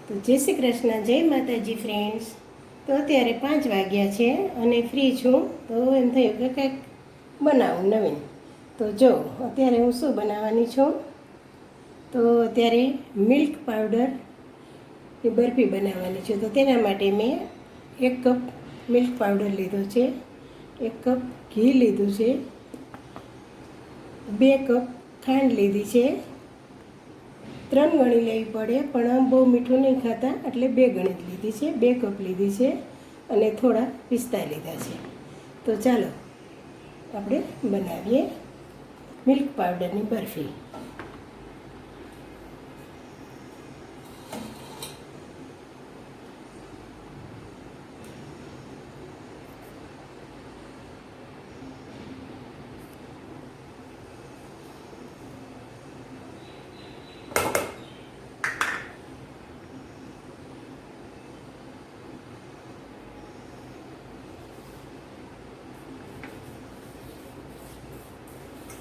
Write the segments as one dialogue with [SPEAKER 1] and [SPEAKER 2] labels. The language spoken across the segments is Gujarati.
[SPEAKER 1] તો જય શ્રી કૃષ્ણ, જય માતાજી ફ્રેન્ડ્સ. તો અત્યારે 5 વાગ્યા છે અને ફ્રી છું. તો એમ થયું કે કંઈક બનાવું નવીન. તો જો અત્યારે હું શું બનાવવાની છું, તો અત્યારે મિલ્ક પાવડર એ બરફી બનાવવાની છે. તો તેના માટે મેં 1 કપ મિલ્ક પાવડર લીધો છે, 1 કપ ઘી લીધું છે, 2 કપ ખાંડ લીધી છે. 3 ગણી લેવી પડે, પણ બહુ મીઠું નહીં ખાતા એટલે 2 ગણી જ લીધી છે. 2 કપ લીધી છે અને થોડા પિસ્તા લીધા છે. તો ચાલો આપણે બનાવીએ મિલ્ક પાવડરની બરફી.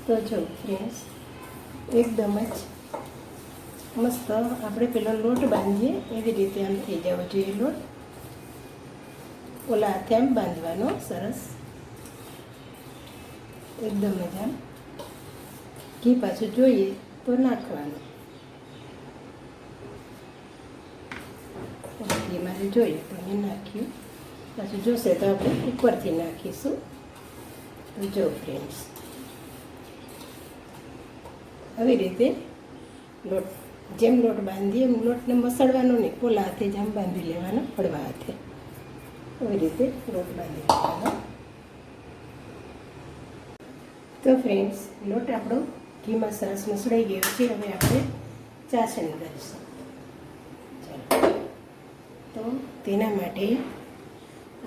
[SPEAKER 1] તો જો ફ્રેન્ડ્સ, એકદમ જ મસ્ત આપણે પેલો લોટ બાંધીએ એવી રીતે આમ થઈ જવો જોઈએ લોટ. ઓલા હાથે આમ બાંધવાનો સરસ, એકદમ જ આમ. ઘી પાછું જોઈએ તો નાખવાનું, ઘી મારે જોઈએ તો મેં નાખ્યું. પાછું જોશે તો આપણે ઉપરથી નાખીશું. તો જો ફ્રેન્ડ્સ, આવી રીતે લોટ જેમ લોટ બાંધીએ એમ લોટને મસળવાનો નહીં, પોલા હાથે જ આમ બાંધી લેવાનો, હળવા હાથે આવી રીતે લોટ બાંધી લેવાનો. તો ફ્રેન્ડ્સ, લોટ આપણો ઘીમાં સરસ મસળાઈ ગયો છે. હવે આપણે ચાસણી કરીશું. ચાલો, તો તેના માટે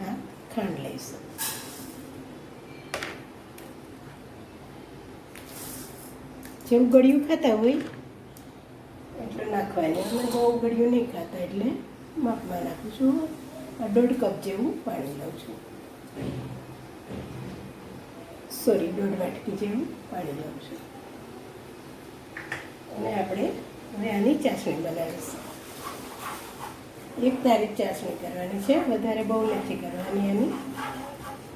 [SPEAKER 1] આ ખાંડ લઈશું. જેવું ગળ્યું ખાતા હોય એટલું નાખવાની. અમે બહુ ગળ્યું નહીં ખાતા એટલે માપમાં નાખું છું. 1.5 કપ જેવું પાણી લઉં છું. સોરી, 1.5 વાટકી જેવું પાણી લઉં છું. અને આપણે હવે આની ચાસણી બનાવીશું. એક તારીખ ચાસણી કરવાની છે, વધારે બહુ નથી કરવાની એની.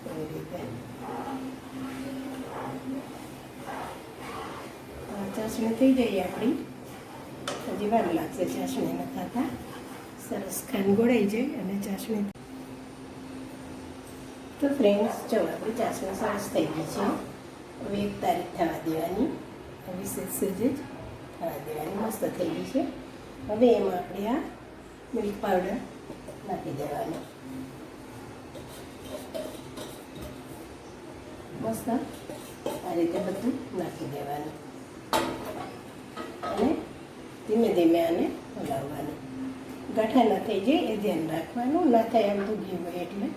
[SPEAKER 1] એવી રીતે ચાસણી થઈ જાય આપણી. હજી વાર લાગશે ચાસણીને થતાં. સરસ ખાંડ ગોળાઈ જાય અને ચાસણી. તો ફ્રેન્ડ્સ, જો આપણી ચાસણી સરસ થઈ ગઈ છે. હવે 1 તારીખ થવા દેવાની, વિશેષ જ થવા દેવાની. મસ્ત થઈ ગઈ છે. હવે એમાં આપણે આ મિલ્ક પાવડર નાખી દેવાનો. મસ્ત આ રીતે બધું નાખી દેવાનું અને ધીમે ધીમે આને હલાવવાનું. ગાંઠા ન થઈ જાય એ ધ્યાન રાખવાનું. ના થાય આમ તો ઘી હોય એટલે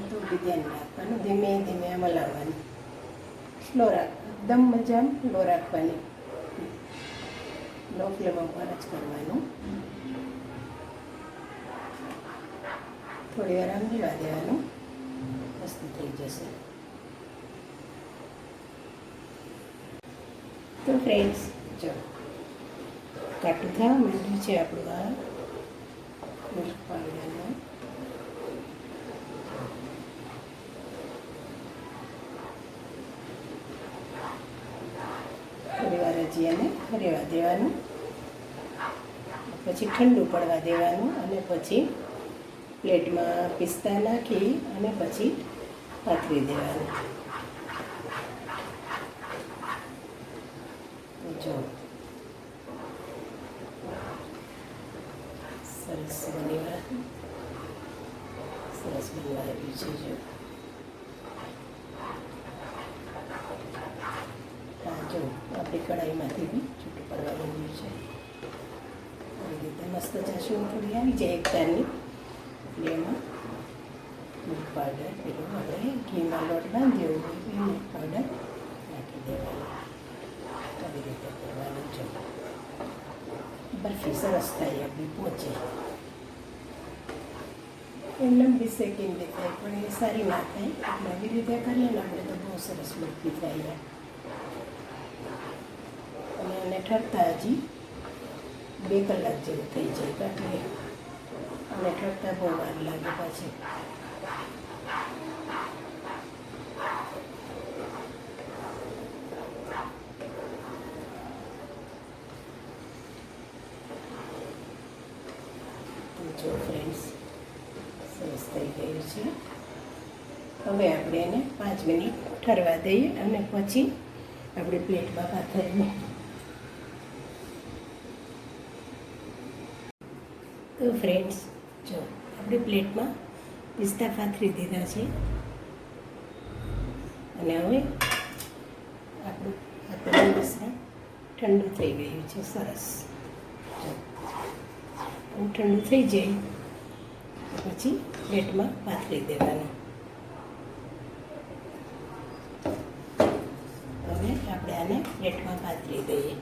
[SPEAKER 1] તો બી ધ્યાન રાખવાનું. ધીમે ધીમે આમ હલાવવાનું. સ્લો રાખવાનું, એકદમ મજા આમ લો રાખવાની. લો ફ્લેમ ઉપર જ કરવાનું. થોડી વાર આમ રહેવા દેવાનું. મસ્ત થઈ જશે. તો ફ્રેન્ડ્સ, જો કાટું થવા માંડ્યું છે આપણું આ મિલ્ક પાવડરનું. થોડી વાર હજી એને રહેવા દેવાનું, પછી ઠંડુ પડવા દેવાનું અને પછી પ્લેટમાં પિસ્તા નાખી અને પછી પાથરી દેવાનું. જો સરસ બનાવ્યું છે. જો હા, જો આપણી કઢાઈમાંથી બી છૂટું પડવા માંડ્યું છે. આવી રીતે મસ્ત ચાસણી થોડી આવી જાય એકતારની એટલે એમાં મિલ્ક પાવડર પેલું આપણે ઘીમાં લોટ બાંધ્યો હોય એ મિલ્ક પાવડર નાખી દેવાનો. આવી રીતે કરવાનું. જો બરફી સરસ થાય આપણી પહોંચે. એમને બી શેકીને થાય પણ એ સારી ના થાય. એટલે આવી રીતે કરીએ ને આપણે તો બહુ સરસ બરફી થાય. અને એને ઠરતા હજી 2 કલાક જેવું થઈ જાય કાઢીએ અને ઠરતા બહુ વાર લાગે પાછી. જો ફ્રેન્ડ્સ સરસ થઈ ગયું છે. હવે આપણે એને 5 મિનિટ ઠરવા દઈએ અને પછી આપણે પ્લેટમાં પાથરીએ. તો ફ્રેન્ડ્સ જો આપણે પ્લેટમાં પિસ્તા પાથરી દીધા છે અને હવે આપણું મિશ્રણ ઠંડુ થઈ ગયું છે. સરસ જો ઠંડુ થઈ જાય પછી પ્લેટમાં પાથરી દેવાનું. હવે આપણે આને પ્લેટમાં પાથરી દઈએ.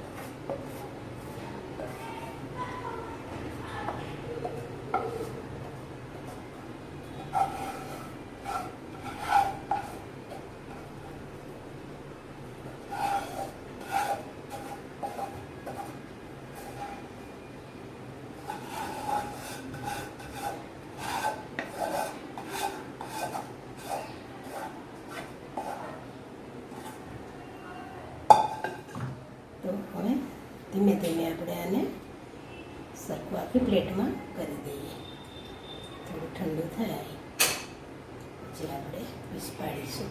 [SPEAKER 1] તો હવે ધીમે ધીમે આપણે આને સરખું આખી પ્લેટમાં કરી દઈએ. થોડું ઠંડુ થાય પછી આપણે પીસ પાડીશું.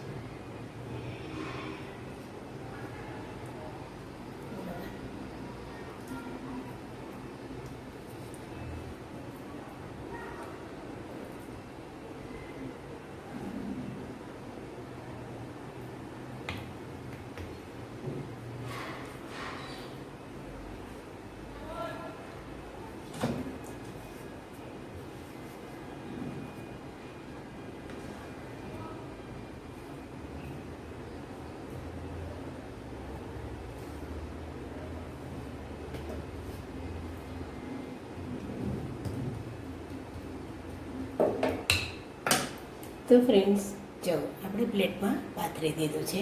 [SPEAKER 1] તો ફ્રેન્ડ્સ જો આપણે પ્લેટમાં પાથરી દીધું છે.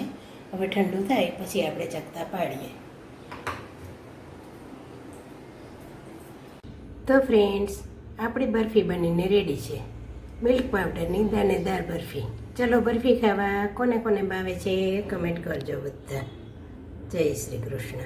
[SPEAKER 1] હવે ઠંડુ થાય પછી આપણે ચકતા પાડીએ. તો ફ્રેન્ડ્સ આપણી બરફી બનીને રેડી છે. મિલ્ક પાવડરની દાણેદાર બરફી. ચલો બરફી ખાવા. કોને કોને ભાવે છે કમેન્ટ કરજો બધા. જય શ્રી કૃષ્ણ.